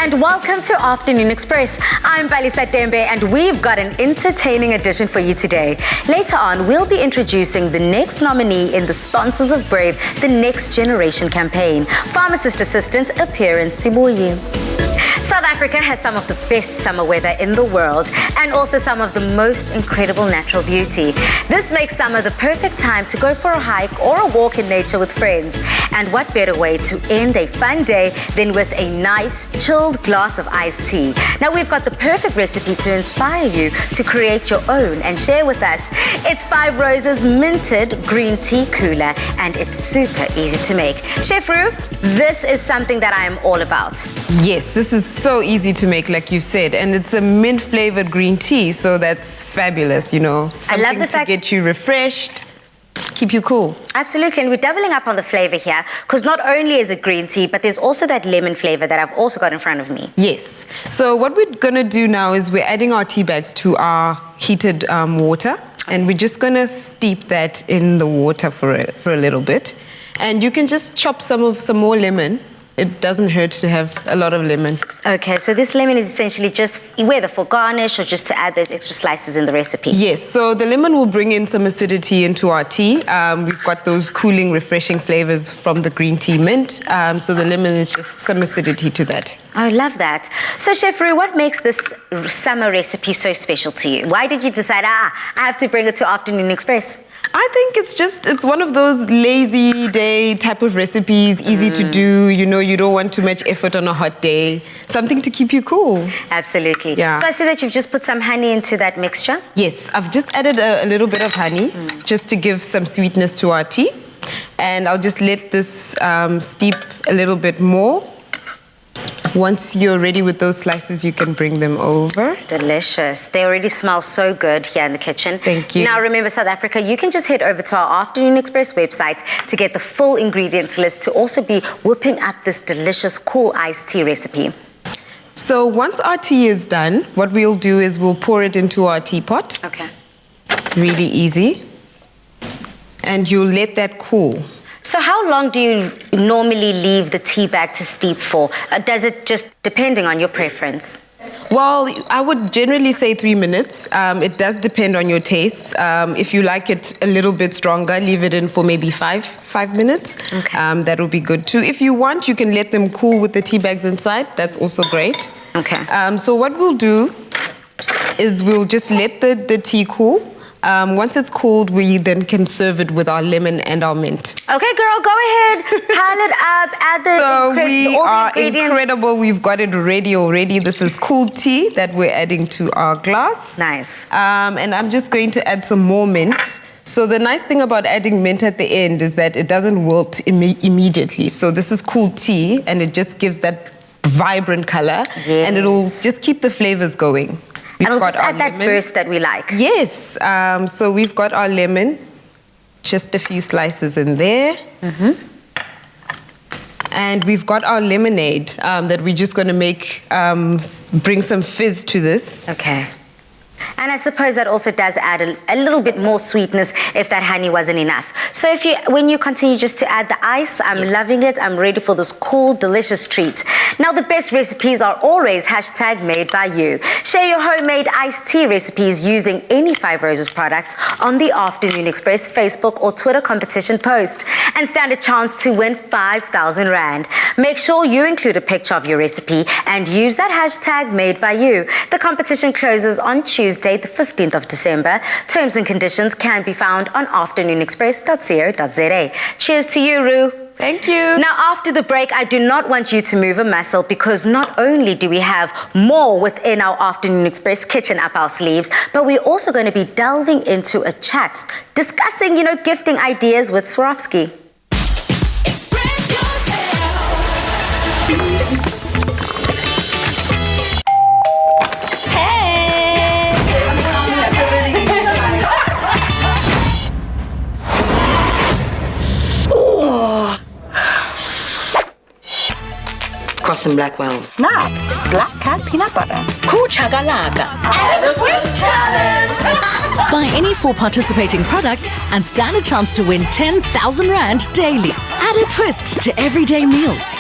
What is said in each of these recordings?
and welcome to Afternoon Express. I'm Balisa Tembe and we've got an entertaining edition for you today. Later on, we'll be introducing the next nominee in the Sponsors of Brave, the Next Generation campaign. Pharmacist Assistant Appearance Sibuyi. South Africa has some of the best summer weather in the world and also some of the most incredible natural beauty. This makes summer the perfect time to go for a hike or a walk in nature with friends. And what better way to end a fun day than with a nice chilled glass of iced tea. Now we've got the perfect recipe to inspire you to create your own and share with us. It's 5 Roses Minted Green Tea Cooler and it's super easy to make. Chef Roo, this is something that I am all about. Yes, this is so easy to make, like you said, and it's a mint flavored green tea, so that's fabulous, you know. Something I love the fact to get you refreshed, keep you cool. Absolutely, and we're doubling up on the flavor here because not only is it green tea, but there's also that lemon flavor that I've also got in front of me. Yes, so what we're gonna do now is we're adding our tea bags to our heated water, and we're just gonna steep that in the water for a little bit. And you can just chop some more lemon. It doesn't hurt to have a lot of lemon. Okay, so this lemon is essentially just whether for garnish or just to add those extra slices in the recipe. Yes, so the lemon will bring in some acidity into our tea. We've got those cooling, refreshing flavors from the green tea mint. So the lemon is just some acidity to that. I love that. So Chef Roo, what makes this summer recipe so special to you? Why did you decide, I have to bring it to Afternoon Express? I think it's one of those lazy day type of recipes, easy to do, you know, you don't want too much effort on a hot day. Something to keep you cool. Absolutely. Yeah. So I see that you've just put some honey into that mixture. Yes, I've just added a little bit of honey just to give some sweetness to our tea. And I'll just let this steep a little bit more. Once you're ready with those slices, you can bring them over. Delicious. They already smell so good here in the kitchen. Thank you. Now remember, South Africa, you can just head over to our Afternoon Express website to get the full ingredients list to also be whipping up this delicious cool iced tea recipe. So once our tea is done, what we'll do is we'll pour it into our teapot. Okay. Really easy. And you'll let that cool. So how long do you normally leave the tea bag to steep for? Does it just depending on your preference? Well, I would generally say 3 minutes. It does depend on your taste. If you like it a little bit stronger, leave it in for maybe five minutes. Okay. That would be good too. If you want, you can let them cool with the tea bags inside. That's also great. Okay. So what we'll do is we'll just let the tea cool. Once it's cooled, we then can serve it with our lemon and our mint. Okay, girl, go ahead. Pile it up, add the all the ingredients. Incredible. We've got it ready already. This is cool tea that we're adding to our glass. Nice. And I'm just going to add some more mint. So the nice thing about adding mint at the end is that it doesn't wilt immediately. So this is cool tea, and it just gives that vibrant color. Yes. And it'll just keep the flavors going. And it'll just add that burst that we like. Yes. So we've got our lemon, just a few slices in there. And we've got our lemonade that we're just going to make, bring some fizz to this. Okay. And I suppose that also does add a little bit more sweetness if that honey wasn't enough. So when you continue just to add the ice, I'm loving it. I'm ready for this cool, delicious treat. Now, the best recipes are always #made by you. Share your homemade iced tea recipes using any 5 Roses product on the Afternoon Express Facebook or Twitter competition post and stand a chance to win 5,000 Rand. Make sure you include a picture of your recipe and use that #made by you. The competition closes on Tuesday, the 15th of December. Terms and conditions can be found on afternoonexpress.co.za. Cheers to you, Roo. Thank you. Now, after the break, I do not want you to move a muscle because not only do we have more within our Afternoon Express kitchen up our sleeves, but we're also going to be delving into a chat, discussing, gifting ideas with Swarovski. Express yourself. Cross and Blackwell's. Snap, black cat peanut butter. Cool Chakalaka. And the twist challenge. Buy any 4 participating products and stand a chance to win 10,000 Rand daily. Add a twist to everyday meals.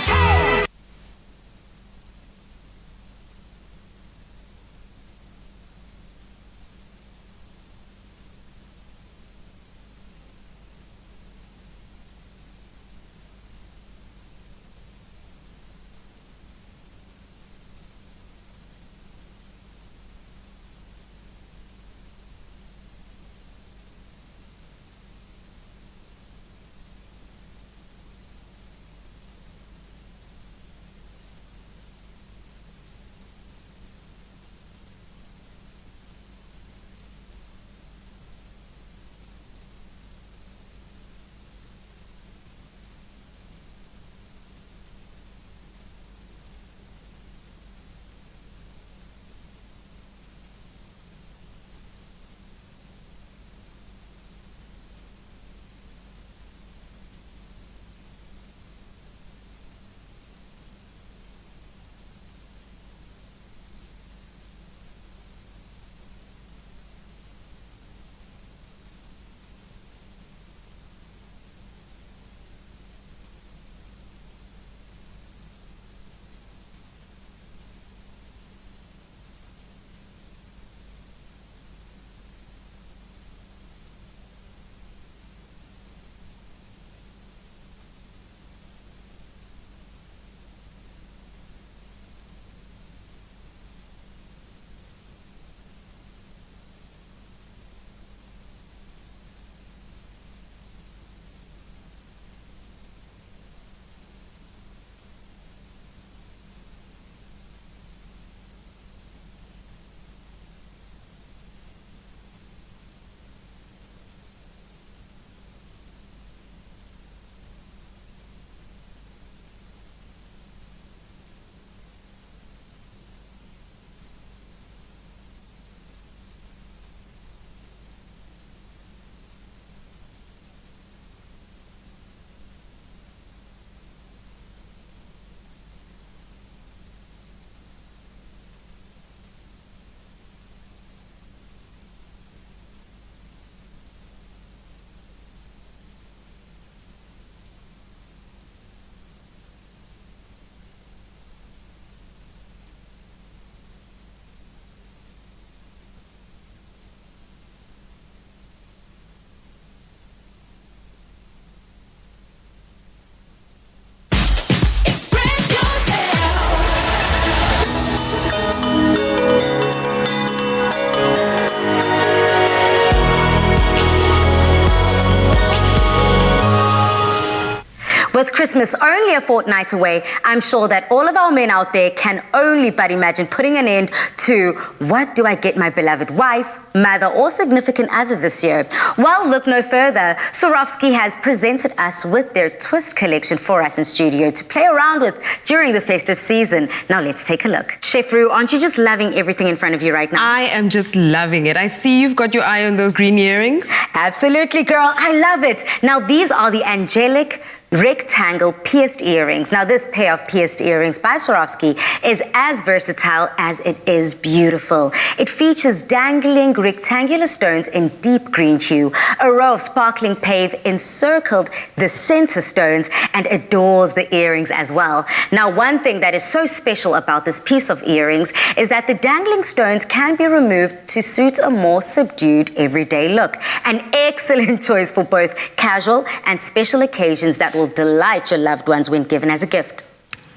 With Christmas only a fortnight away, I'm sure that all of our men out there can only but imagine putting an end to what do I get my beloved wife, mother, or significant other this year? Well, look no further. Swarovski has presented us with their twist collection for us in studio to play around with during the festive season. Now let's take a look. Chef Roo, aren't you just loving everything in front of you right now? I am just loving it. I see you've got your eye on those green earrings. Absolutely, girl. I love it. Now, these are the angelic rectangle pierced earrings. Now, this pair of pierced earrings by Swarovski is as versatile as it is beautiful. It features dangling rectangular stones in deep green hue. A row of sparkling pave encircled the center stones and adorns the earrings as well. Now, one thing that is so special about this piece of earrings is that the dangling stones can be removed to suit a more subdued everyday look. An excellent choice for both casual and special occasions that will delight your loved ones when given as a gift.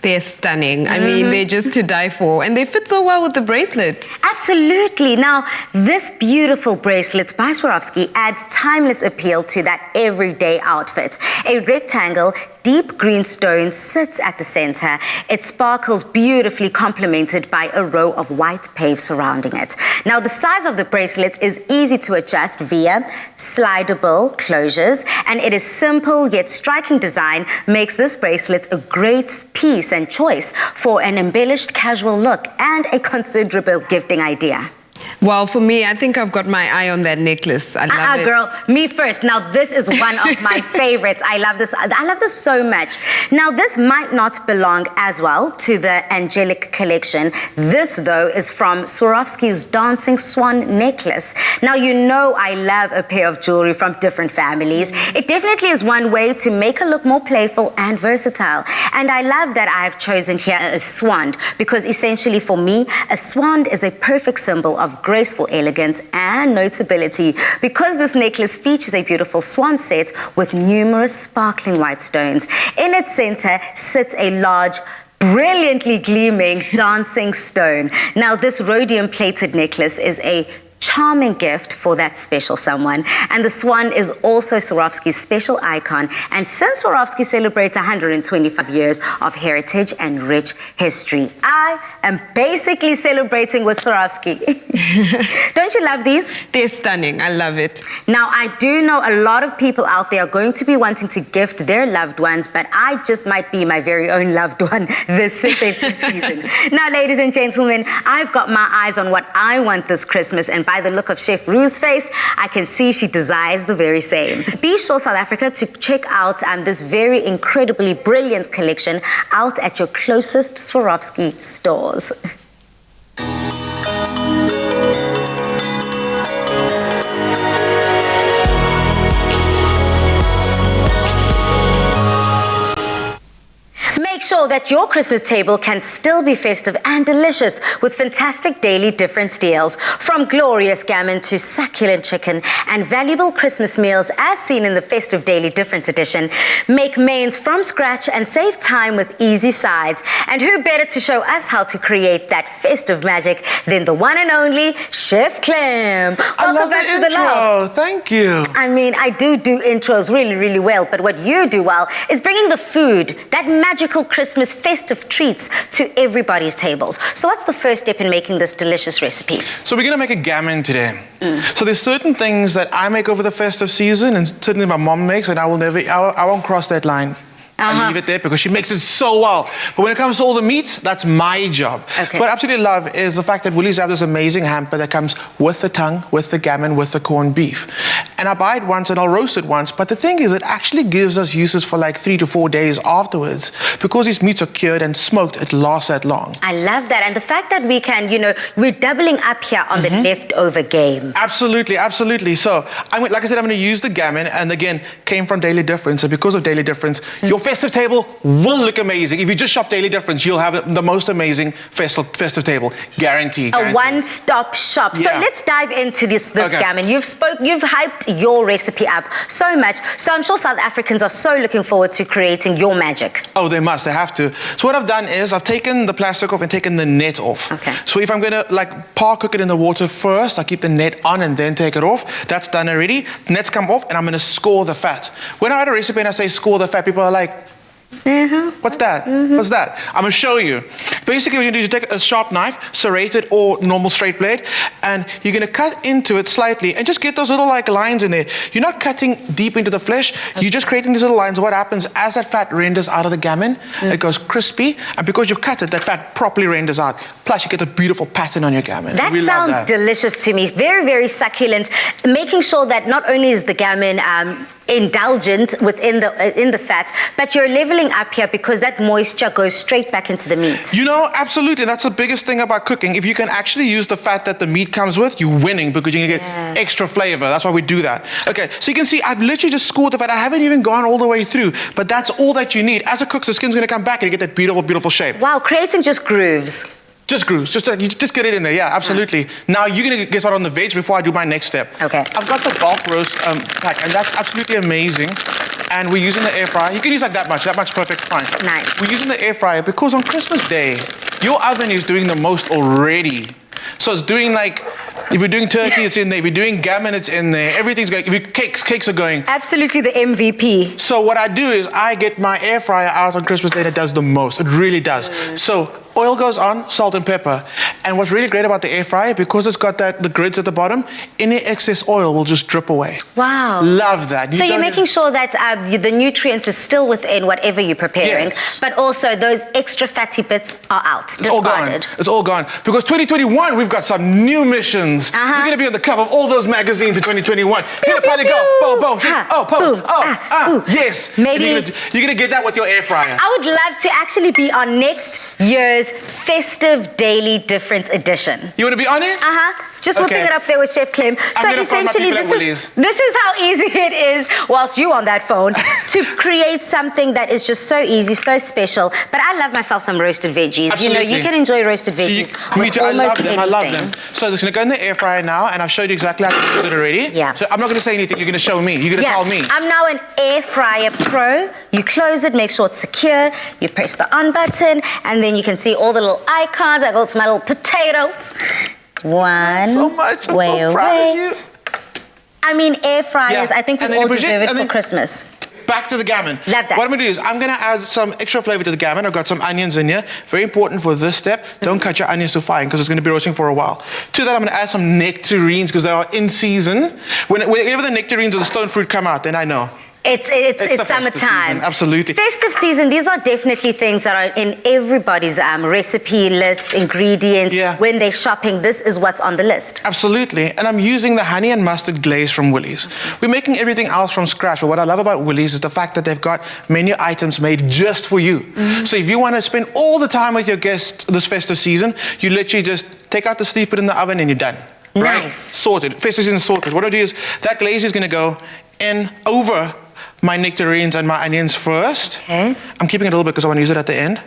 They're stunning. I mean, they're just to die for. And they fit so well with the bracelet. Absolutely. Now, this beautiful bracelet by Swarovski adds timeless appeal to that everyday outfit. A rectangle, deep green stone sits at the center. It sparkles beautifully complemented by a row of white pave surrounding it. Now, the size of the bracelet is easy to adjust via slidable closures, and it is simple yet striking design makes this bracelet a great piece and choice for an embellished casual look and a considerable gifting idea. Well, for me, I think I've got my eye on that necklace. I love it. Girl, me first. Now, this is one of my favorites. I love this. I love this so much. Now, this might not belong as well to the angelic collection. This, though, is from Swarovski's Dancing Swan necklace. Now, you know I love a pair of jewelry from different families. It definitely is one way to make a look more playful and versatile. And I love that I have chosen here a swan because essentially for me, a swan is a perfect symbol of graceful elegance and notability. Because this necklace features a beautiful swan set with numerous sparkling white stones. In its center sits a large, brilliantly gleaming dancing stone. Now, this rhodium-plated necklace is a charming gift for that special someone. And the swan is also Swarovski's special icon. And since Swarovski celebrates 125 years of heritage and rich history, I am basically celebrating with Swarovski. Don't you love these? They're stunning. I love it. Now, I do know a lot of people out there are going to be wanting to gift their loved ones, but I just might be my very own loved one this festive season. Now, ladies and gentlemen, I've got my eyes on what I want this Christmas, and by the look of Chef Roo's face, I can see she desires the very same. Be sure, South Africa, to check out this very incredibly brilliant collection out at your closest Swarovski stores. Make sure that your Christmas table can still be festive and delicious with fantastic daily difference deals. From glorious gammon to succulent chicken and valuable Christmas meals as seen in the Festive Daily Difference edition. Make mains from scratch and save time with easy sides. And who better to show us how to create that festive magic than the one and only Chef Clem. Welcome back to the loft. Thank you. I mean, I do intros really, really well, but what you do well is bringing the food, that magical Christmas festive treats to everybody's tables. So what's the first step in making this delicious recipe? So we're gonna make a gammon today. So there's certain things that I make over the festive season and certainly my mom makes, and I won't cross that line. I leave it there because she makes it so well. But when it comes to all the meats, that's my job. Okay. What I absolutely love is the fact that Woolies have this amazing hamper that comes with the tongue, with the gammon, with the corned beef. And I buy it once and I'll roast it once. But the thing is, it actually gives us uses for like 3 to 4 days afterwards. Because these meats are cured and smoked, it lasts that long. I love that. And the fact that we can, we're doubling up here on the leftover game. Absolutely, absolutely. So, like I said, I'm going to use the gammon, and again, came from Daily Difference. And because of Daily Difference, your festive table will look amazing. If you just shop Daily Difference, you'll have the most amazing festive table, guaranteed. A one-stop shop. Yeah. So let's dive into this Okay. gammon. You've hyped your recipe up so much. So I'm sure South Africans are so looking forward to creating your magic. Oh, they must. They have to. So what I've done is I've taken the plastic off and taken the net off. Okay. So if I'm going to par cook it in the water first, I keep the net on and then take it off. That's done already. The net's come off and I'm going to score the fat. When I write a recipe and I say score the fat, people are like, What's that? What's that? I'm gonna show you. Basically, what you do is you take a sharp knife, serrated or normal straight blade, and you're gonna cut into it slightly and just get those little like lines in there. You're not cutting deep into the flesh, you're just creating these little lines. What happens as that fat renders out of the gammon, it goes crispy, and because you've cut it, that fat properly renders out. Plus, you get a beautiful pattern on your gammon. That We love sounds that. delicious to me. Very, very succulent. Making sure that not only is the gammon indulgent within the fat, but you're leveling up here because that moisture goes straight back into the meat. You know, absolutely. That's the biggest thing about cooking. If you can actually use the fat that the meat comes with, you're winning because you're going to get extra flavor. That's why we do that. Okay, so you can see I've literally just scored the fat. I haven't even gone all the way through, but that's all that you need. As it cooks, the skin's going to come back and you get that beautiful, beautiful shape. Wow, creating just grooves. Just grooves. You just get it in there. Yeah, absolutely. Now you're going to get started on the veg before I do my next step. Okay. I've got the bulk roast pack, and that's absolutely amazing. And we're using the air fryer. You can use like that much perfect, fine. Nice. We're using the air fryer because on Christmas Day, your oven is doing the most already. So it's doing like, if you're doing turkey, it's in there. If you're doing gammon, it's in there. Everything's going. If you cakes are going. Absolutely the MVP. So what I do is I get my air fryer out on Christmas Day and it does the most. It really does. So oil goes on, salt and pepper. And what's really great about the air fryer, because it's got the grids at the bottom, any excess oil will just drip away. Wow. Love that. So you're making sure that the nutrients is still within whatever you're preparing, but also those extra fatty bits are out, It's all gone. It's all gone. Because 2021, we've got some new missions. We're going to be on the cover of all those magazines in 2021. You're going to probably go, boom, boom, pose, yes. Maybe you're going to get that with your air fryer. I would love to actually be on next year's Festive Daily Difference edition. You want to be on it? Just whipping it up there with Chef Clem. So essentially, this is how easy it is, whilst you on that phone, to create something that is just so easy, so special. But I love myself some roasted veggies. Absolutely. You know, you can enjoy roasted veggies Me with too. I almost love them. anything. I love them. So it's going to go in the air fryer now, and I've showed you exactly how to use it already. Yeah. So I'm not going to say anything. You're going to show me. You're going to tell me. I'm now an air fryer pro. You close it, make sure it's secure. You press the on button, and then you can see all the little icons. I go to my little potatoes. One So much. I'm way so proud of you. I mean, air fryers, I think we all deserve it for Christmas. Back to the gammon. Love that. What I'm going to do is I'm going to add some extra flavor to the gammon. I've got some onions in here. Very important for this step. Don't cut your onions too fine because it's going to be roasting for a while. To that, I'm going to add some nectarines because they are in season. Whenever the nectarines or the stone fruit come out, then I know. It's the festive summertime. season, absolutely. Festive season, these are definitely things that are in everybody's recipe list, ingredients. Yeah. When they're shopping, this is what's on the list. Absolutely. And I'm using the honey and mustard glaze from Woolies. We're making everything else from scratch, but what I love about Woolies is the fact that they've got menu items made just for you. So if you want to spend all the time with your guests this festive season, you literally just take out the sleeve, put it in the oven, and you're done. Right? Nice. Sorted. Festive season sorted. What I do is that glaze is going to go in over my nectarines and my onions first. Okay. I'm keeping it a little bit because I want to use it at the end.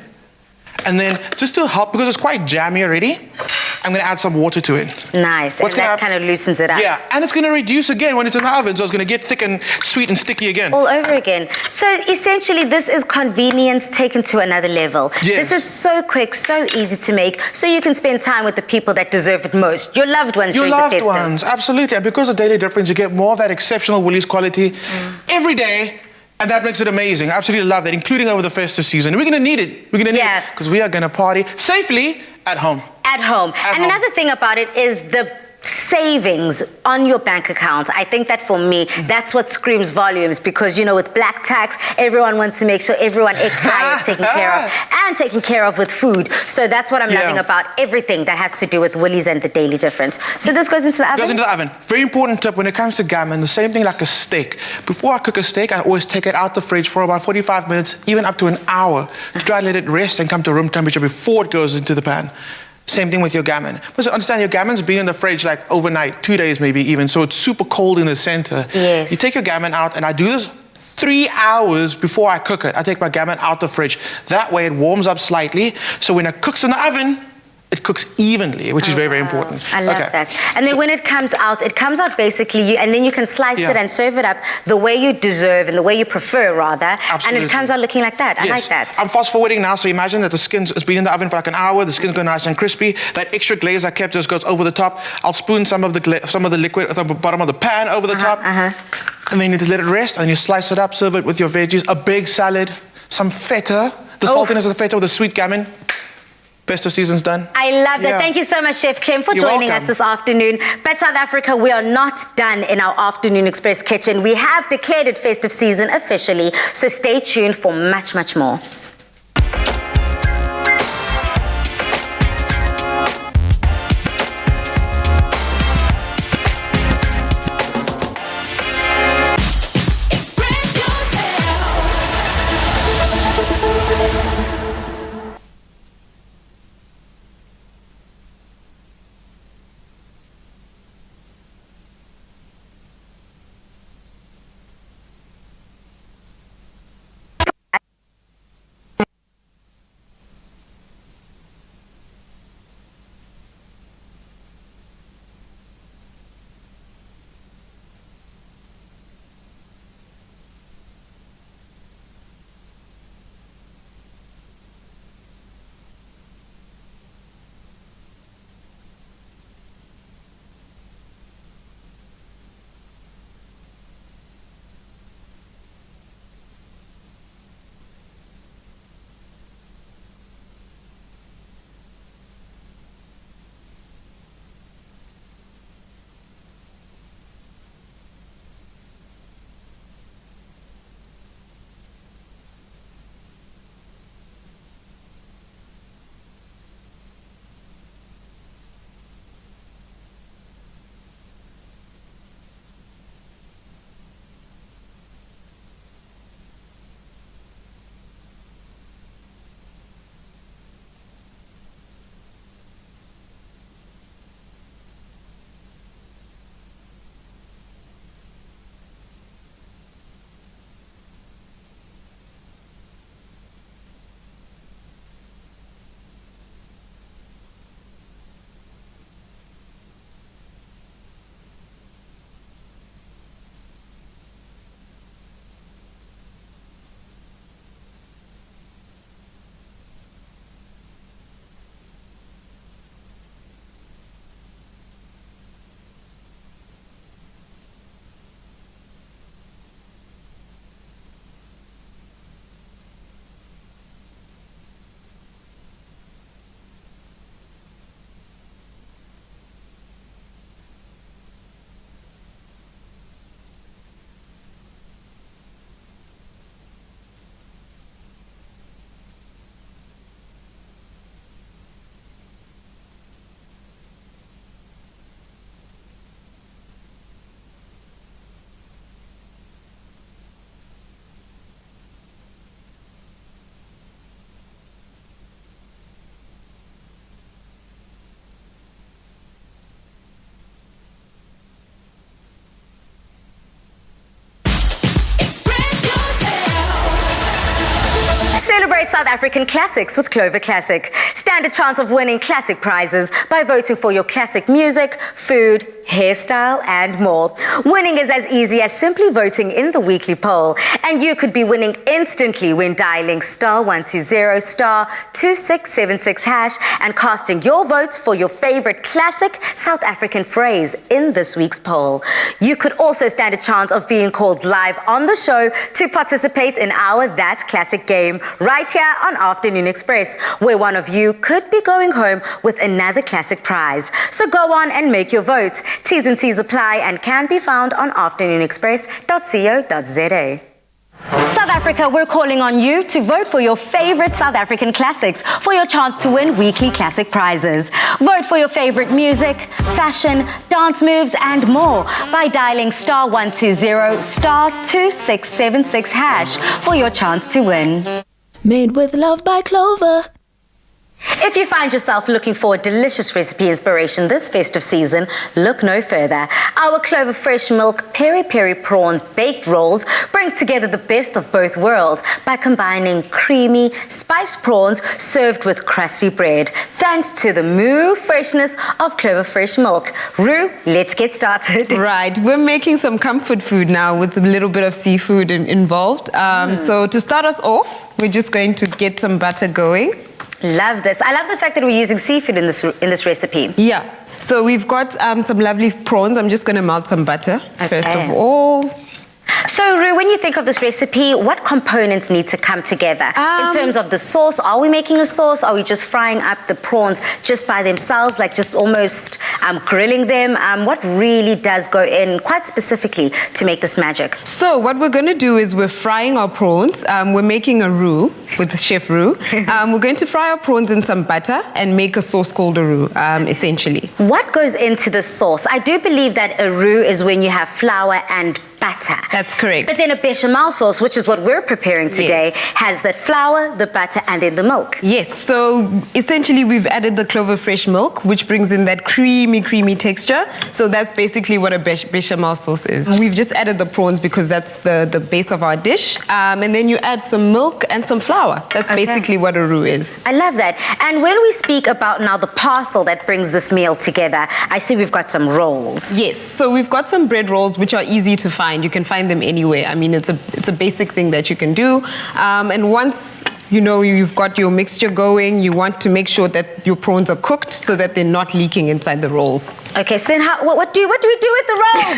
And then just to help, because it's quite jammy already, I'm going to add some water to it. Nice, and that kind of loosens it up. Yeah, and it's going to reduce again when it's in the oven, so it's going to get thick and sweet and sticky again. All over again. So essentially, this is convenience taken to another level. Yes. This is so quick, so easy to make, so you can spend time with the people that deserve it most, your loved ones Your during loved the festive. ones, absolutely. And because of Daily Difference, you get more of that exceptional Woolies quality every day. And that makes it amazing. I absolutely love that, including over the festive season. And we're going to need it. We're going to need it because we are going to party safely at home. At home. Another thing about it is the savings on your bank account. I think that for me, that's what screams volumes because, you know, with black tax, everyone wants to make sure everyone is taken care of and taken care of with food. So that's what I'm loving about everything that has to do with Woolies and the Daily Difference. So this goes into the oven? Goes into the oven. Very important tip when it comes to gammon, the same thing like a steak. Before I cook a steak, I always take it out the fridge for about 45 minutes, even up to an hour, to try to let it rest and come to room temperature before it goes into the pan. Same thing with your gammon. But understand, your gammon's been in the fridge like overnight, 2 days maybe even, so it's super cold in the center. Yes. You take your gammon out, and I do this 3 hours before I cook it. I take my gammon out the fridge. That way it warms up slightly, so when it cooks in the oven, it cooks evenly, which is very, very important. I love that. And then when it comes out basically, and then you can slice it and serve it up the way you deserve and the way you prefer, rather. Absolutely. And it comes out looking like that. I like that. I'm fast forwarding now, so imagine that the skin's it's been in the oven for like an hour, the skin's going nice and crispy. That extra glaze I kept just goes over the top. I'll spoon some of the liquid at the bottom of the pan over the top. And then you need to let it rest, and you slice it up, serve it with your veggies, a big salad. some feta, the saltiness of the feta with the sweet gammon. Festive season's done. I love that. Yeah. Thank you so much, Chef Clem, for You're joining welcome. us this afternoon. But South Africa, we are not done in our Afternoon Express kitchen. We have declared it festive season officially, so stay tuned for much, much more. Express yourself. Celebrate South African classics with Clover Classic. Stand a chance of winning classic prizes by voting for your classic music, food, hairstyle, and more. Winning is as easy as simply voting in the weekly poll, and you could be winning instantly when dialing *120 *2676# and casting your votes for your favorite classic South African phrase in this week's poll. You could also stand a chance of being called live on the show to participate in our That's Classic game right here on Afternoon Express, where one of you could be going home with another classic prize. So go on and make your vote. T's and C's apply and can be found on afternoonexpress.co.za. South Africa, we're calling on you to vote for your favorite South African classics for your chance to win weekly classic prizes. Vote for your favorite music, fashion, dance moves, and more by dialing *120 *2676# for your chance to win. Made with love by Clover. If you find yourself looking for a delicious recipe inspiration this festive season, look no further. Our Clover Fresh Milk Peri Prawns Baked Rolls brings together the best of both worlds by combining creamy, spiced prawns served with crusty bread, thanks to the moo freshness of Clover Fresh Milk. Roo, let's get started. Right, we're making some comfort food now with a little bit of seafood involved. So to start us off, we're just going to get some butter going. Love this. I love the fact that we're using seafood in this recipe. Yeah. So we've got some lovely prawns. I'm just going to melt some butter first Okay. of all. So, Rue, when you think of this recipe, what components need to come together? In terms of the sauce, are we making a sauce? Are we just frying up the prawns just by themselves, like just almost grilling them? What really does go in quite specifically to make this magic? So what we're going to do is we're frying our prawns. We're making a roux with Chef Roux. We're going to fry our prawns in some butter and make a sauce called a roux, essentially. What goes into the sauce? I do believe that a roux is when you have flour and butter. That's correct. But then a bechamel sauce, which is what we're preparing today, has the flour, the butter, and then the milk. Yes, so essentially we've added the Clover fresh milk, which brings in that creamy texture. So that's basically what a bechamel sauce is. We've just added the prawns because that's the base of our dish. And then you add some milk and some flour. That's basically what a roux is. I love that. And when we speak about now the parcel that brings this meal together, I see we've got some rolls. Yes, so we've got some bread rolls which are easy to find. You can find them anywhere. I mean, it's a basic thing that you can do. And once you know you've got your mixture going, you want to make sure that your prawns are cooked so that they're not leaking inside the rolls. Okay, so then what do we do with the rolls?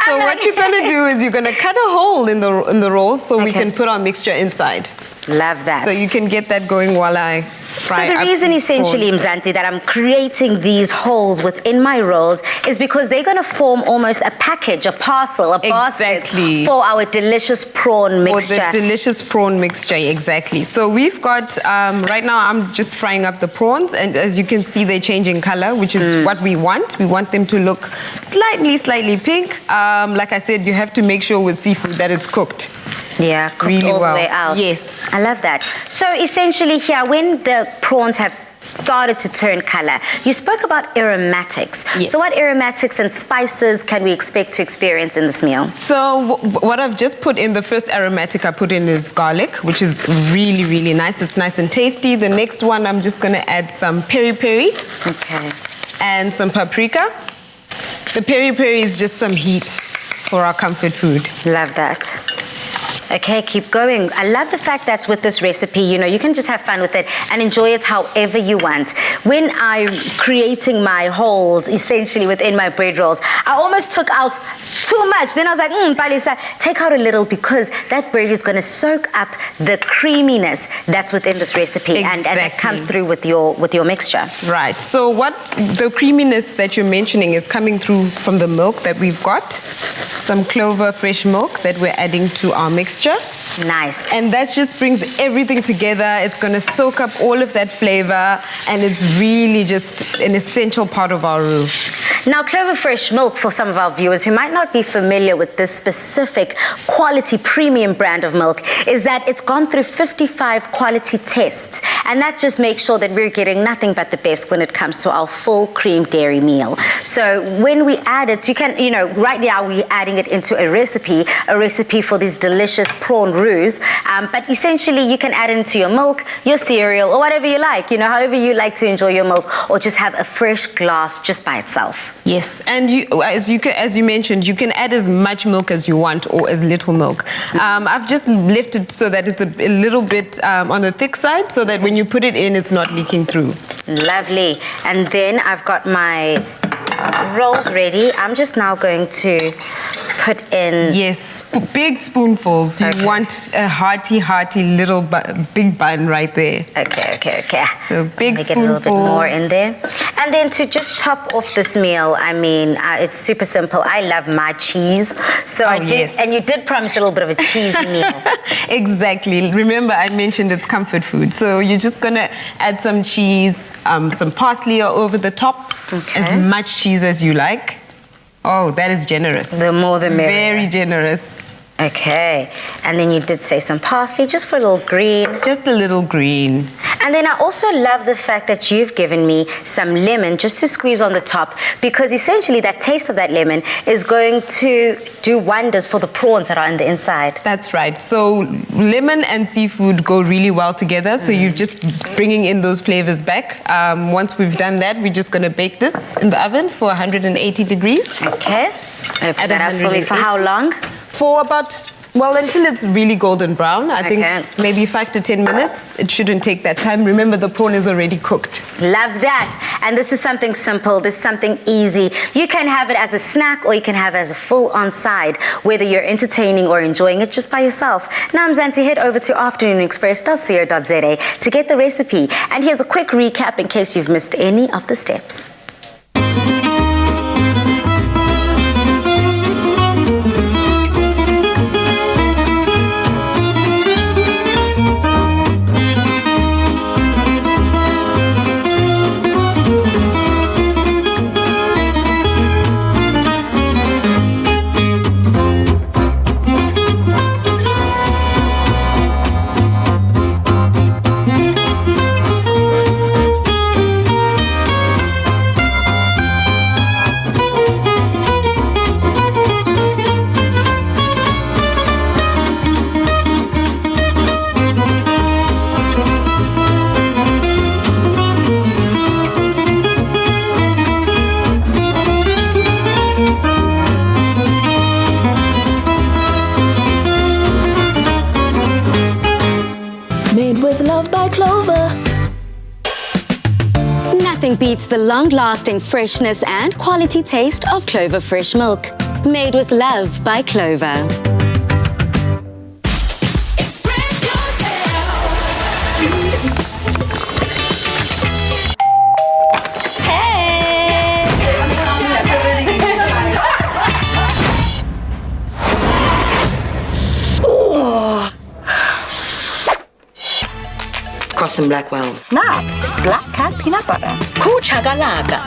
So what you're going to do is you're going to cut a hole in the rolls so we can put our mixture inside. Love that. So you can get that going while I fry. So the reason essentially, Mzansi, that I'm creating these holes within my rolls is because they're going to form almost a package, a parcel, a basket for our delicious prawn mixture. For the delicious prawn mixture, exactly. So we've got, right now I'm just frying up the prawns, and as you can see, they're changing color, which is what we want. We want them to look slightly pink. Like I said, you have to make sure with seafood that it's cooked. Yeah, cooked really all well. the way out. Yes. I love that. So essentially here, when the prawns have started to turn color, you spoke about aromatics. Yes. So what aromatics and spices can we expect to experience in this meal? So what I've just put in, the first aromatic I put in is garlic, which is really nice. It's nice and tasty. The next one, I'm just going to add some peri. Okay. And some paprika. The peri is just some heat for our comfort food. Love that. Okay, keep going. I love the fact that with this recipe, you know, you can just have fun with it and enjoy it however you want. When I'm creating my holes, essentially within my bread rolls, I almost took out too much. Then I was like, Palisa, take out a little because that bread is going to soak up the creaminess that's within this recipe. Exactly. And that comes through with your mixture. Right. So what the creaminess that you're mentioning is coming through from the milk that we've got. Some Clover fresh milk that we're adding to our mixture. Nice. And that just brings everything together. It's going to soak up all of that flavor, and it's really just an essential part of our roux. Now, Clover fresh milk, for some of our viewers who might not be familiar with this specific quality premium brand of milk, is that it's gone through 55 quality tests. And that just makes sure that we're getting nothing but the best when it comes to our full cream dairy meal. So when we add it, you can, you know, right now we're adding it into a recipe for these delicious prawn roux. But essentially you can add it into your milk, your cereal, or whatever you like, you know, however you like to enjoy your milk, or just have a fresh glass just by itself. Yes, and as you mentioned, you can add as much milk as you want or as little milk. I've just left it so that it's a little bit on the thick side, so that when you put it in, it's not leaking through. Lovely. And then I've got my rolls ready. I'm just now going to put in... Yes, big spoonfuls. You want a hearty little big bun right there. Okay. So big spoonfuls. Get a little bit more in there. And then to just top off this meal, I mean, it's super simple. I love my cheese. So yes. And you did promise a little bit of a cheesy meal. Exactly. Remember, I mentioned it's comfort food. So you're just going to add some cheese, some parsley over the top. Okay. As much cheese as you like. Oh, that is generous. The more the merrier. Very generous. Okay. And then you did say some parsley, just for a little green. Just a little green. And then I also love the fact that you've given me some lemon just to squeeze on the top, because essentially that taste of that lemon is going to do wonders for the prawns that are on the inside. That's right. So lemon and seafood go really well together. So you're just bringing in those flavors back. Once we've done that, we're just going to bake this in the oven for 180 degrees. Okay. Open that up for me. For how long? For about Well, until it's really golden brown. I think Okay. maybe 5 to 10 minutes. It shouldn't take that time. Remember, the prawn is already cooked. Love that. And this is something simple. This is something easy. You can have it as a snack or you can have it as a full-on side, whether you're entertaining or enjoying it just by yourself. Now, Mzansi, head over to afternoonexpress.co.za to get the recipe. And here's a quick recap in case you've missed any of the steps. Made with love by Clover. Nothing beats the long-lasting freshness and quality taste of Clover fresh milk. Made with love by Clover. Express yourself. Cross and Blackwell's. Snap. Black cat peanut butter. Cool Chakalaka.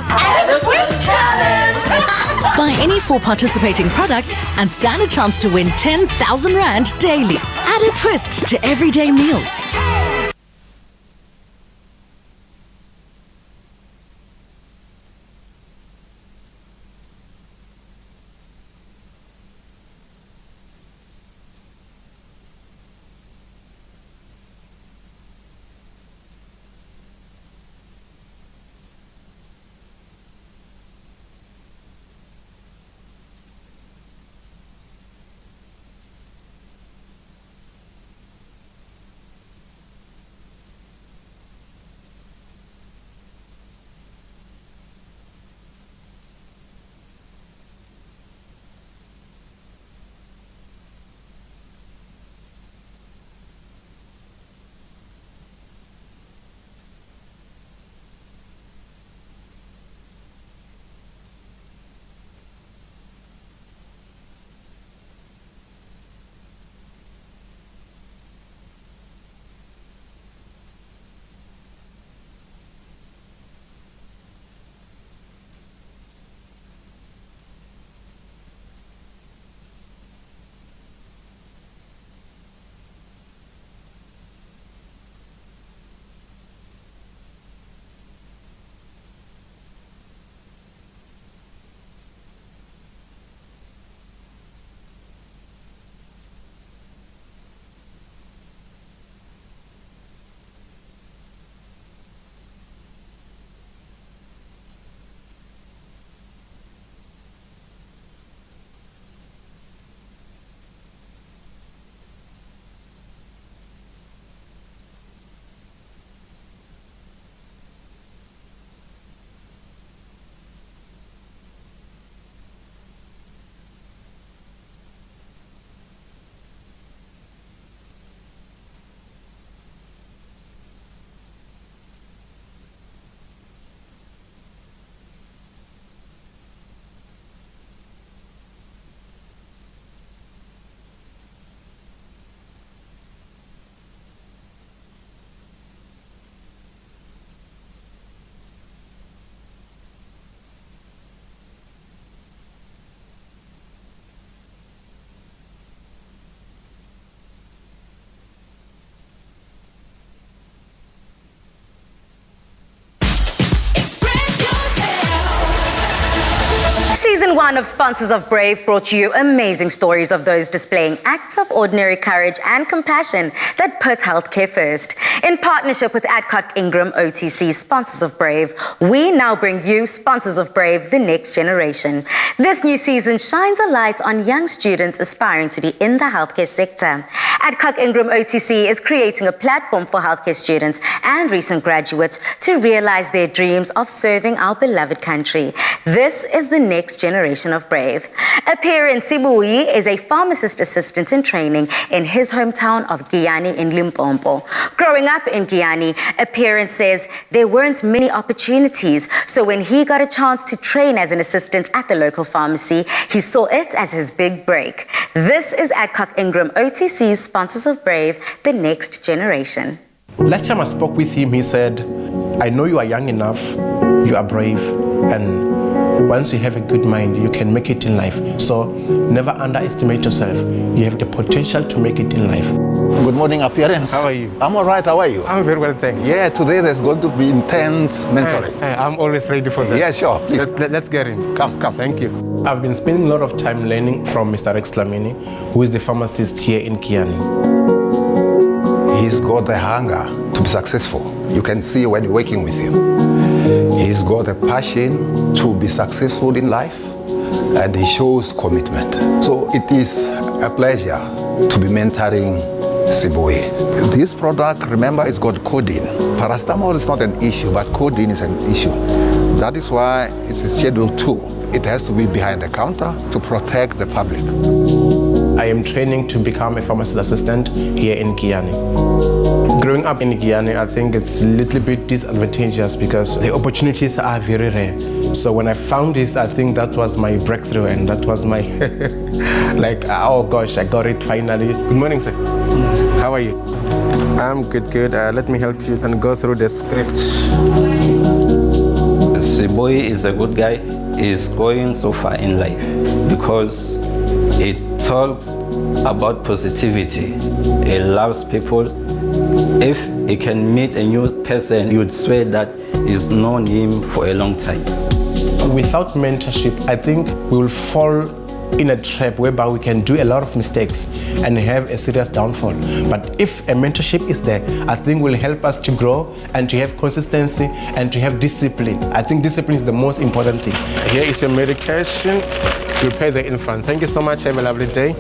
Buy any 4 participating products and stand a chance to win 10,000 Rand daily. Add a twist to everyday meals. one of sponsors of Brave brought you amazing stories of those displaying acts of ordinary courage and compassion that put healthcare first. In partnership with Adcock Ingram OTC, sponsors of Brave, we now bring you sponsors of Brave, the next generation. This new season shines a light on young students aspiring to be in the healthcare sector. Adcock Ingram OTC is creating a platform for healthcare students and recent graduates to realize their dreams of serving our beloved country. This is the next generation of Brave. Peri is a pharmacist assistant in training in his hometown of Giyani in Limpopo. Growing up in Giyani, Peri says there weren't many opportunities, so when he got a chance to train as an assistant at the local pharmacy, he saw it as his big break. This is Adcock Ingram OTC's sponsors of Brave, the next generation. Last time I spoke with him, he said, I know you are young enough, you are brave, and once you have a good mind, you can make it in life. So never underestimate yourself. You have the potential to make it in life. Good morning, appearance. How are you? I'm all right, how are you? I'm very well, thanks. Yeah, today there's going to be intense mentoring. Hey, I'm always ready for that. Yeah, sure, please. Let's get in. Come. Thank you. I've been spending a lot of time learning from Mr. Rex Lamini, who is the pharmacist here in Giyani. He's got the hunger to be successful. You can see when you're working with him. He's got a passion to be successful in life, and he shows commitment. So it is a pleasure to be mentoring Siboye. This product, remember, it's got codeine. Paracetamol is not an issue, but codeine is an issue. That is why it's a Schedule 2. It has to be behind the counter to protect the public. I am training to become a pharmacist assistant here in Giyani. Growing up in Giyani, I think it's a little bit disadvantageous because the opportunities are very rare. So when I found this, I think that was my breakthrough, and that was my, like, oh gosh, I got it finally. Good morning, sir. How are you? I'm good. Let me help you and go through the script. Siboye is a good guy. He's going so far in life because it talks about positivity. He loves people. If he can meet a new person, you would swear that he's known him for a long time. Without mentorship, I think we will fall in a trap whereby we can do a lot of mistakes and have a serious downfall. But if a mentorship is there, I think will help us to grow and to have consistency and to have discipline. I think discipline is the most important thing. Here is your medication. You pay the in front. Thank you so much. Have a lovely day.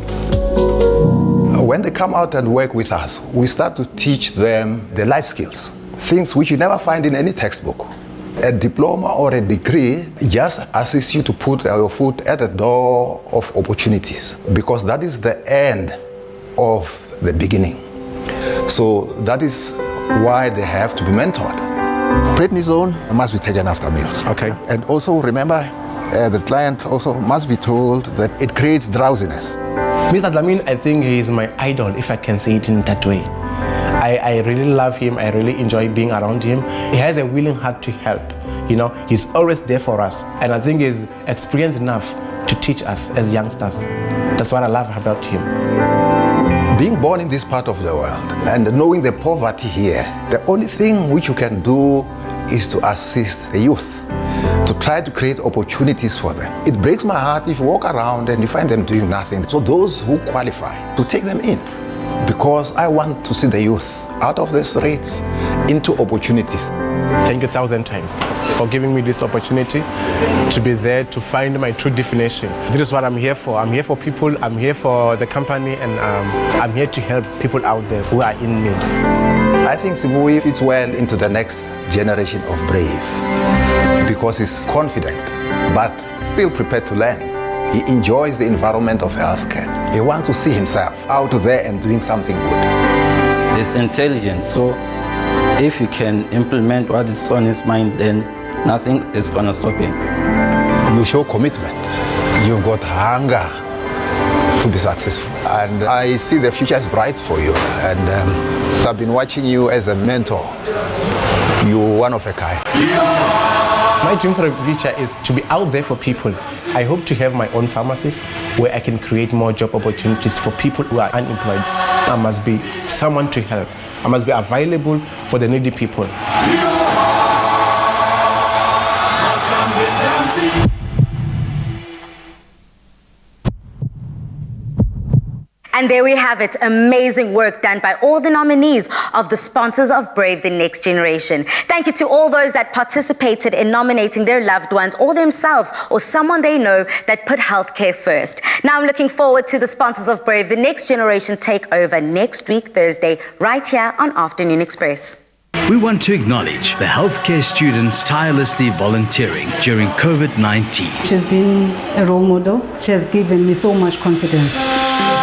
When they come out and work with us, we start to teach them the life skills, things which you never find in any textbook. A diploma or a degree just assists you to put your foot at the door of opportunities, because that is the end of the beginning. So that is why they have to be mentored. Prednisone must be taken after meals. Okay. And also remember, the client also must be told that it creates drowsiness. Mr. Lamin, I think he is my idol, if I can say it in that way. I really love him. I really enjoy being around him. He has a willing heart to help. You know, he's always there for us. And I think he's experienced enough to teach us as youngsters. That's what I love about him. Being born in this part of the world and knowing the poverty here, the only thing which you can do is to assist the youth, to try to create opportunities for them. It breaks my heart if you walk around and you find them doing nothing. So those who qualify, to take them in, because I want to see the youth out of the streets into opportunities. Thank you 1,000 times for giving me this opportunity to be there to find my true definition. This is what I'm here for. I'm here for people, I'm here for the company, and I'm here to help people out there who are in need. I think Siboye fits well into the next generation of Brave because he's confident, but still prepared to learn. He enjoys the environment of healthcare. He wants to see himself out there and doing something good. He's intelligent, so if you can implement what is on his mind, then nothing is going to stop him. You show commitment. You've got hunger to be successful. And I see the future is bright for you. And I've been watching you as a mentor. You're one of a kind. My dream for the future is to be out there for people. I hope to have my own pharmacies where I can create more job opportunities for people who are unemployed. I must be someone to help. I must be available for the needy people. And there we have it. Amazing work done by all the nominees of the sponsors of Brave the Next Generation. Thank you to all those that participated in nominating their loved ones or themselves or someone they know that put healthcare first. Now I'm looking forward to the sponsors of Brave the Next Generation takeover next week, Thursday, right here on Afternoon Express. We want to acknowledge the healthcare students tirelessly volunteering during COVID-19. She's been a role model. She has given me so much confidence.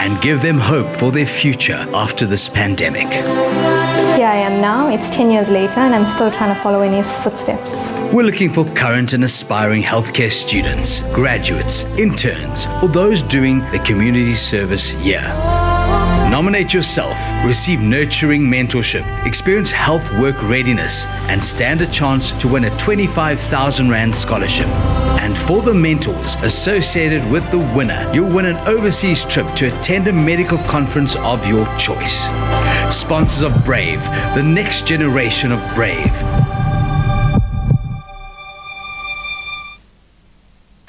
And give them hope for their future after this pandemic. Here I am now, it's 10 years later, and I'm still trying to follow in his footsteps. We're looking for current and aspiring healthcare students, graduates, interns, or those doing the community service here. Nominate yourself, receive nurturing mentorship, experience health work readiness, and stand a chance to win a 25,000 Rand scholarship. And for the mentors associated with the winner, you'll win an overseas trip to attend a medical conference of your choice. Sponsors of Brave, the next generation of Brave.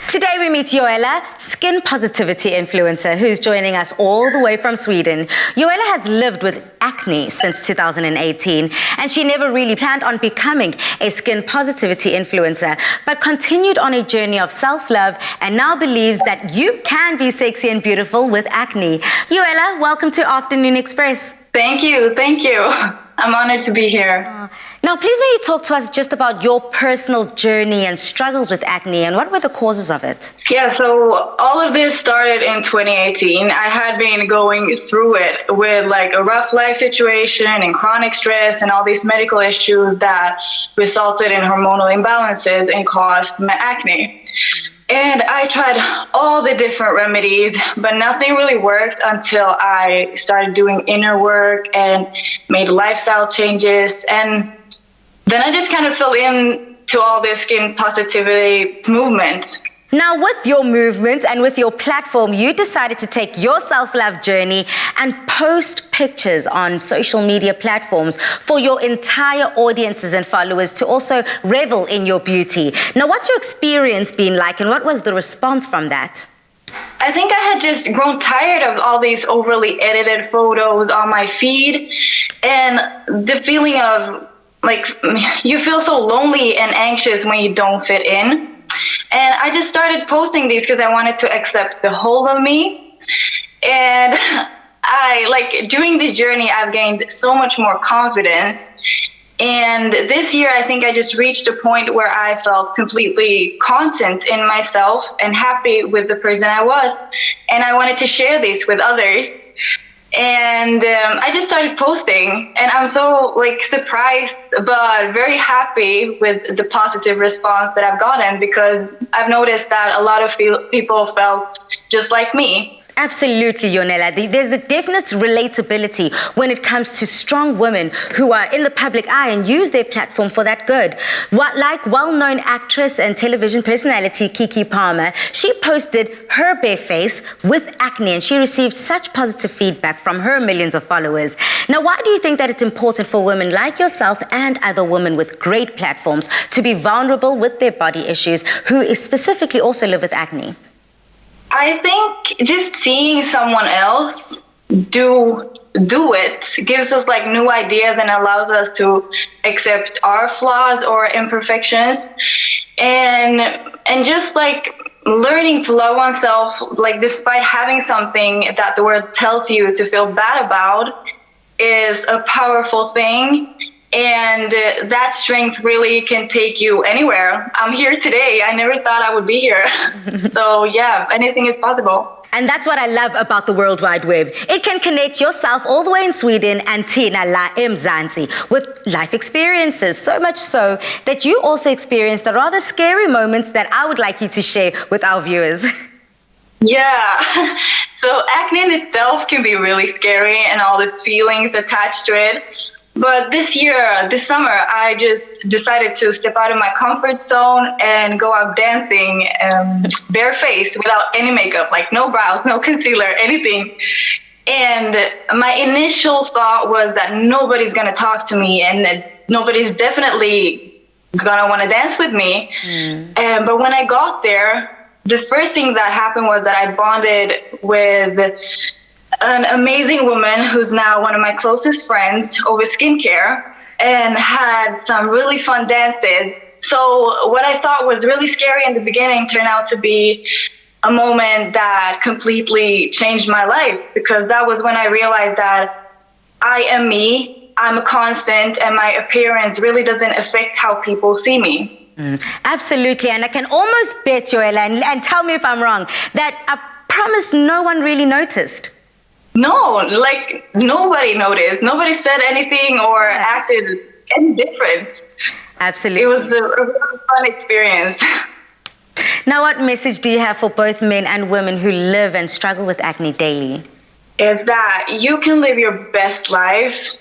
Today we meet Yoella, skin positivity influencer, who's joining us all the way from Sweden. Yoella has lived with acne since 2018, and she never really planned on becoming a skin positivity influencer, but continued on a journey of self-love and now believes that you can be sexy and beautiful with acne. Yoella, welcome to Afternoon Express. Thank you. I'm honored to be here. Now, please may you talk to us just about your personal journey and struggles with acne and what were the causes of it? Yeah, so all of this started in 2018. I had been going through it with like a rough life situation and chronic stress and all these medical issues that resulted in hormonal imbalances and caused my acne. And I tried all the different remedies, but nothing really worked until I started doing inner work and made lifestyle changes. And then I just kind of fell into all this skin positivity movement. Now, with your movement and with your platform, you decided to take your self-love journey and post pictures on social media platforms for your entire audiences and followers to also revel in your beauty. Now, what's your experience been like and what was the response from that? I think I had just grown tired of all these overly edited photos on my feed and the feeling of like you feel so lonely and anxious when you don't fit in. And I just started posting these because I wanted to accept the whole of me. And during this journey, I've gained so much more confidence. And this year, I think I just reached a point where I felt completely content in myself and happy with the person I was. And I wanted to share this with others. And I just started posting, and I'm so surprised but very happy with the positive response that I've gotten, because I've noticed that a lot of people felt just like me. Absolutely, Yoella. There's a definite relatability when it comes to strong women who are in the public eye and use their platform for that good. Like well-known actress and television personality Kiki Palmer, she posted her bare face with acne and she received such positive feedback from her millions of followers. Now, why do you think that it's important for women like yourself and other women with great platforms to be vulnerable with their body issues who specifically also live with acne? I think just seeing someone else do it gives us new ideas and allows us to accept our flaws or imperfections, and just learning to love oneself despite having something that the world tells you to feel bad about is a powerful thing. And that strength really can take you anywhere. I'm here today. I never thought I would be here. So yeah, anything is possible. And that's what I love about the World Wide Web. It can connect yourself all the way in Sweden and Tina La Mzansi with life experiences, so much so that you also experienced the rather scary moments that I would like you to share with our viewers. Yeah, so acne in itself can be really scary and all the feelings attached to it. But this summer, I just decided to step out of my comfort zone and go out dancing barefaced without any makeup, no brows, no concealer, anything. And my initial thought was that nobody's going to talk to me and that nobody's definitely going to want to dance with me. But when I got there, the first thing that happened was that I bonded with an amazing woman who's now one of my closest friends over skincare, and had some really fun dances. So what I thought was really scary in the beginning turned out to be a moment that completely changed my life, because that was when I realized that I am me, I'm a constant, and my appearance really doesn't affect how people see me. Absolutely, and I can almost bet, Yoella, and tell me if I'm wrong, that I promise no one really noticed. No, like nobody noticed. Nobody said anything or acted any different. Absolutely. It was a really fun experience. Now, what message do you have for both men and women who live and struggle with acne daily? Is that you can live your best life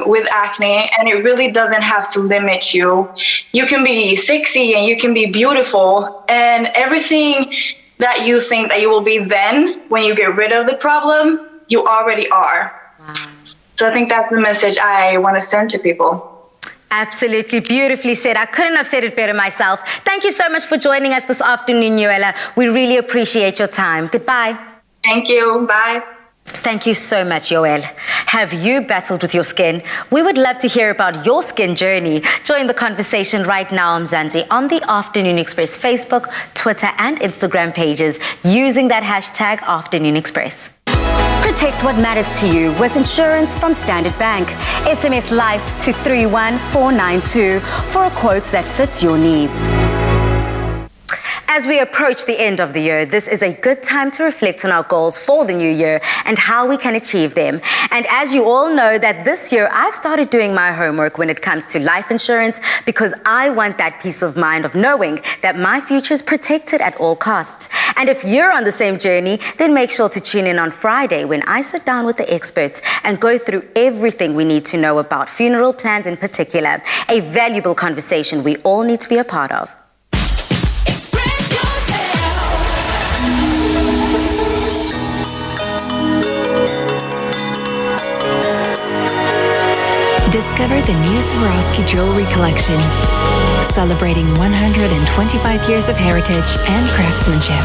with acne, and it really doesn't have to limit you. You can be sexy and you can be beautiful, and everything that you think that you will be then, when you get rid of the problem, you already are. Wow. So I think that's the message I want to send to people. Absolutely, beautifully said. I couldn't have said it better myself. Thank you so much for joining us this afternoon, Yoella. We really appreciate your time. Goodbye. Thank you. Bye. Thank you so much, Yoella. Have you battled with your skin? We would love to hear about your skin journey. Join the conversation right now, Mzansi, on the Afternoon Express Facebook, Twitter, and Instagram pages using that hashtag Afternoon Express. Protect what matters to you with insurance from Standard Bank. SMS LIFE to 31492 for a quote that fits your needs. As we approach the end of the year, this is a good time to reflect on our goals for the new year and how we can achieve them. And as you all know, that this year I've started doing my homework when it comes to life insurance, because I want that peace of mind of knowing that my future is protected at all costs. And if you're on the same journey, then make sure to tune in on Friday when I sit down with the experts and go through everything we need to know about funeral plans in particular. A valuable conversation we all need to be a part of. Discover the new Swarovski jewelry collection, celebrating 125 years of heritage and craftsmanship.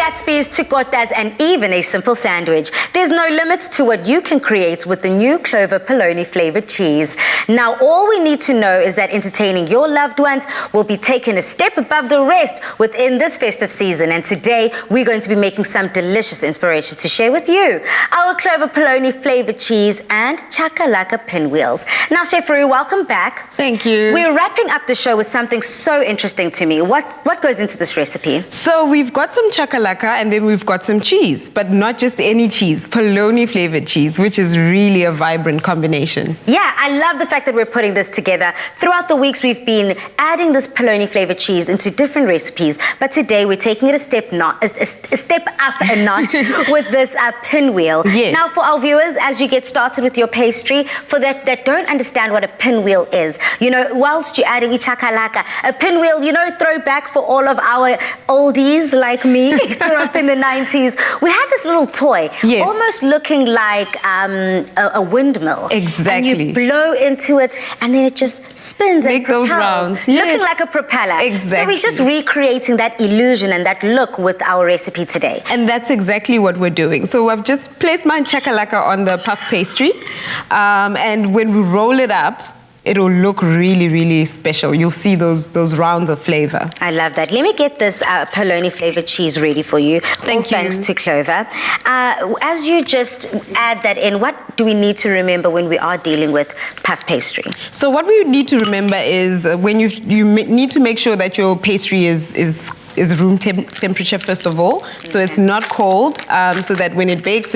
Gatsby's, tukotas, and even a simple sandwich. There's no limit to what you can create with the new Clover Polony-flavoured cheese. Now, all we need to know is that entertaining your loved ones will be taken a step above the rest within this festive season. And today, we're going to be making some delicious inspiration to share with you. Our Clover Polony-flavoured cheese and Chakalaka pinwheels. Now, Chef Roo, welcome back. Thank you. We're wrapping up the show with something so interesting to me. What goes into this recipe? So we've got some chakalaka and then we've got some cheese, but not just any cheese, Polony-flavoured cheese, which is really a vibrant combination. Yeah, I love the fact that we're putting this together. Throughout the weeks, we've been adding this Polony-flavoured cheese into different recipes, but today we're taking it a step up a notch with this pinwheel. Yes. Now, for our viewers, as you get started with your pastry, for that don't understand what a pinwheel is, you know, whilst you're adding chakalaka, a pinwheel, you know, throwback for all of our oldies like me, grew up in the 90s. We had this little toy, yes, almost looking like a windmill. Exactly. And you blow into it, and then it just spins and propels, those rounds. looking Yes, like a propeller. exactly. So we're just recreating that illusion and that look with our recipe today. And that's exactly what we're doing. So I've just placed my chakalaka on the puff pastry, and when we roll it up, it'll look really, really special. You'll see those rounds of flavor. I love that. Let me get this Polony-flavoured cheese ready for you. Thanks to Clover. As you just add that in, what do we need to remember when we are dealing with puff pastry? So what we need to remember is when you need to make sure that your pastry is room temperature first of all, so it's not cold, so that when it bakes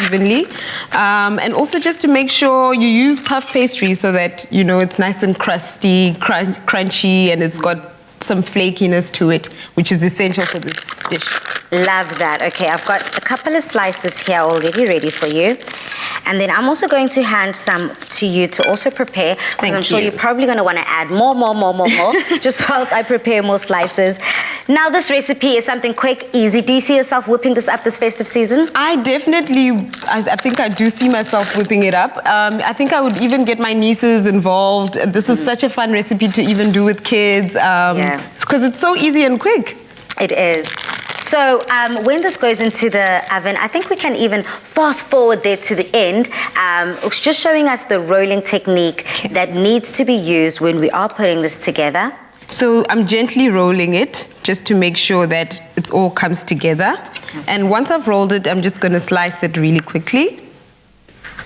evenly, and also just to make sure you use puff pastry so that you know it's nice and crusty, crunchy, and it's got some flakiness to it, which is essential for this dish. Love that. Okay, I've got a couple of slices here already ready for you. And then I'm also going to hand some to you to also prepare. Because I'm sure you're probably going to want to add more, just whilst I prepare more slices. Now, this recipe is something quick, easy. Do you see yourself whipping this up this festive season? I think I do see myself whipping it up. I think I would even get my nieces involved. This is such a fun recipe to even do with kids. Because it's so easy and quick. It is. So when this goes into the oven, I think we can even fast forward there to the end. It's just showing us the rolling technique that needs to be used when we are putting this together. So I'm gently rolling it just to make sure that it all comes together. And once I've rolled it, I'm just going to slice it really quickly.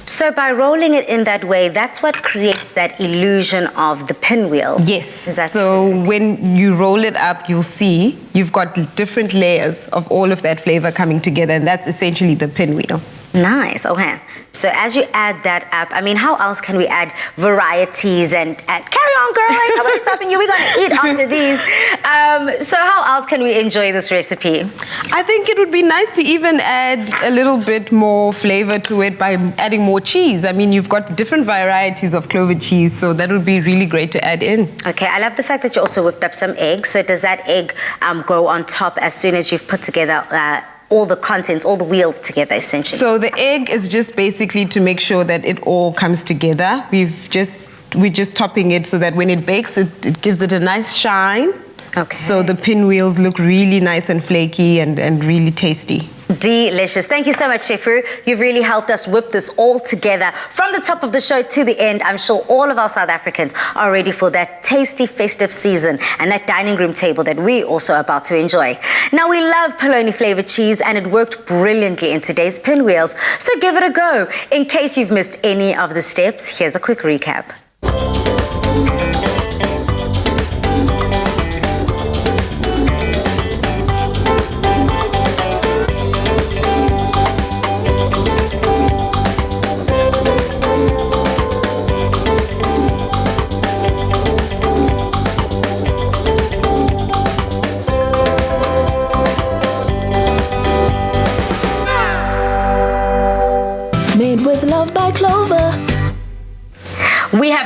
So by rolling it in that way, that's what creates that illusion of the pinwheel. Yes. So when you roll it up, you'll see you've got different layers of all of that flavor coming together, and that's essentially the pinwheel. Nice. Okay. So as you add that up, I mean, how else can we add varieties and carry on, girl, ain't nobody stopping you. We're going to eat after these. So how else can we enjoy this recipe? I think it would be nice to even add a little bit more flavor to it by adding more cheese. I mean, you've got different varieties of Clover cheese, so that would be really great to add in. Okay, I love the fact that you also whipped up some eggs. So does that egg go on top as soon as you've put together all the contents, all the wheels together, essentially? So the egg is just basically to make sure that it all comes together. We're just topping it so that when it bakes, it gives it a nice shine. Okay. So the pinwheels look really nice and flaky and really tasty. Delicious. Thank you so much, Chef Roo. You've really helped us whip this all together from the top of the show to the end. I'm sure all of our South Africans are ready for that tasty festive season and that dining room table that we're also about to enjoy. Now, we love Polony-flavoured cheese, and it worked brilliantly in today's pinwheels. So give it a go. In case you've missed any of the steps, here's a quick recap. Made with love by Clover. We have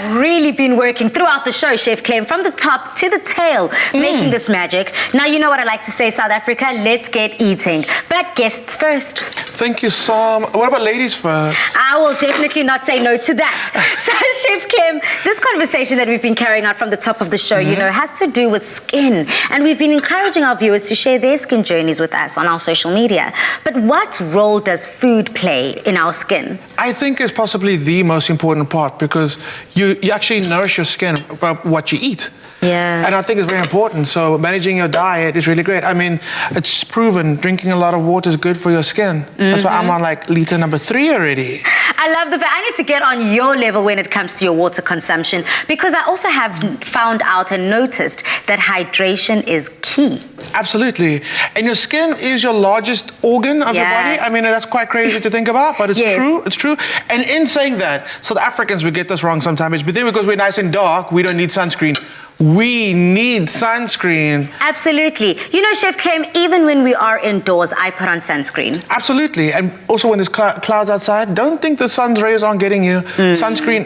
been working throughout the show, Chef Clem, from the top to the tail, making this magic. Now, you know what I like to say, South Africa, let's get eating. But guests first. Thank you so much. What about ladies first? I will definitely not say no to that. So, Chef Clem, this conversation that we've been carrying out from the top of the show, you know, has to do with skin. And we've been encouraging our viewers to share their skin journeys with us on our social media. But what role does food play in our skin? I think it's possibly the most important part because you actually nourish your skin by what you eat. Yeah. And I think it's very important. So managing your diet is really great. I mean, it's proven drinking a lot of water is good for your skin. That's why I'm on like liter number 3 already. I love the fact I need to get on your level when it comes to your water consumption, because I also have found out and noticed that hydration is key. Absolutely. And your skin is your largest organ of your body. I mean, that's quite crazy to think about, but it's true. It's true. And in saying that, South Africans, we get this wrong sometimes, but then because we're nice and dark, we don't need sunscreen. We need sunscreen. Absolutely. You know, Chef Clem, even when we are indoors, I put on sunscreen. Absolutely. And also when there's clouds outside, don't think the sun's rays aren't getting you. Sunscreen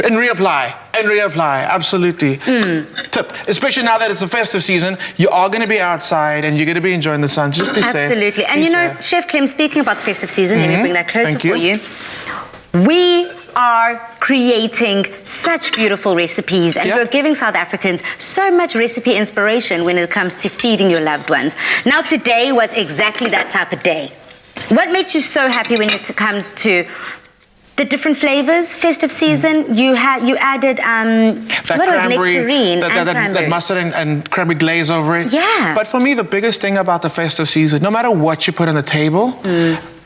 and reapply. And reapply. Absolutely. Tip. Especially now that it's a festive season, you are going to be outside and you're going to be enjoying the sun. Just be safe. Absolutely. And be you know, safe. Chef Clem, speaking about the festive season, let me bring that closer Thank you. for you. We are creating such beautiful recipes, and we're giving South Africans so much recipe inspiration when it comes to feeding your loved ones. Now, today was exactly that type of day. What makes you so happy when it comes to the different flavors? Festive season, you added that what was cranberry, nectarine that mustard and cranberry glaze over it. Yeah. But for me, the biggest thing about the festive season, no matter what you put on the table,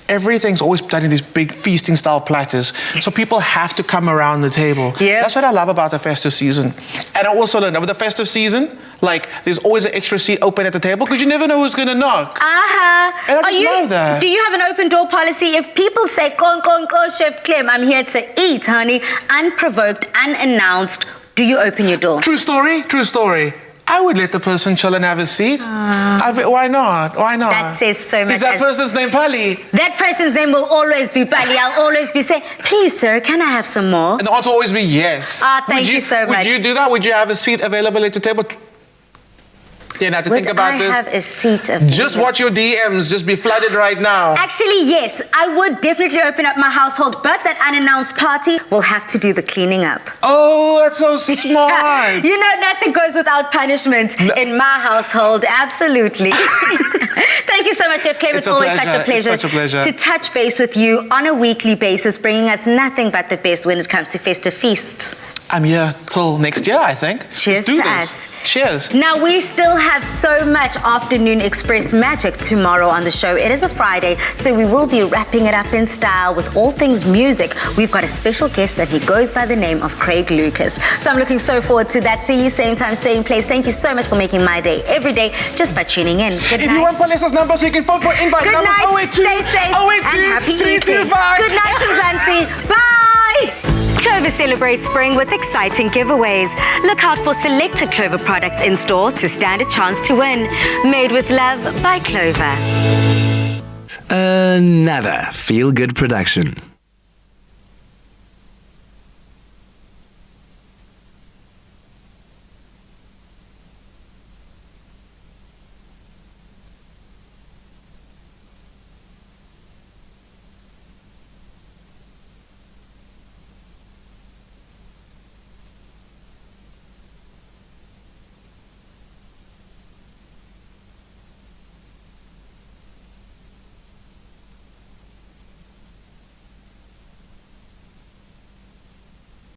everything's always done in these big feasting style platters. So people have to come around the table. Yeah. That's what I love about the festive season. And I also learned over the festive season, like there's always an extra seat open at the table because you never know who's gonna knock. And I just love that. Do you have an open door policy? If people say, go, Chef Clem, I'm here to eat, honey, unprovoked, unannounced, do you open your door? True story, true story. I would let the person chill and have a seat. Why not? Why not? That says so much. Is that person's name Pali? That person's name will always be Pali. I'll always be saying, please, sir, can I have some more? And the answer will always be yes. Thank you so much. Would you do that? Would you have a seat available at your table? Yeah, now to think about this. Would I have a seat available? Just watch your DMs just be flooded right now. Actually, yes. I would definitely open up my household, but that unannounced party will have to do the cleaning up. Oh, that's so smart. You know, nothing goes without punishment in my household. Absolutely. Thank you so much, Chef Clem. It's always such a pleasure. It's such a pleasure To touch base with you on a weekly basis, bringing us nothing but the best when it comes to festive feasts. I'm here till next year, I think. Cheers Let's do to this. us. Cheers. Now, we still have so much Afternoon Express magic tomorrow on the show. It is a Friday, so we will be wrapping it up in style with all things music. We've got a special guest and he goes by the name of Craig Lucas. So I'm looking so forward to that. See you same time, same place. Thank you so much for making my day every day just by tuning in. Good night. If you want Vanessa's number, so you can phone for invite Good number night. 082 Stay safe 082 and happy 325. eating. Good night, Mzansi. Bye. Clover celebrates spring with exciting giveaways. Look out for selected Clover products in store to stand a chance to win. Made with love by Clover. Another feel-good production.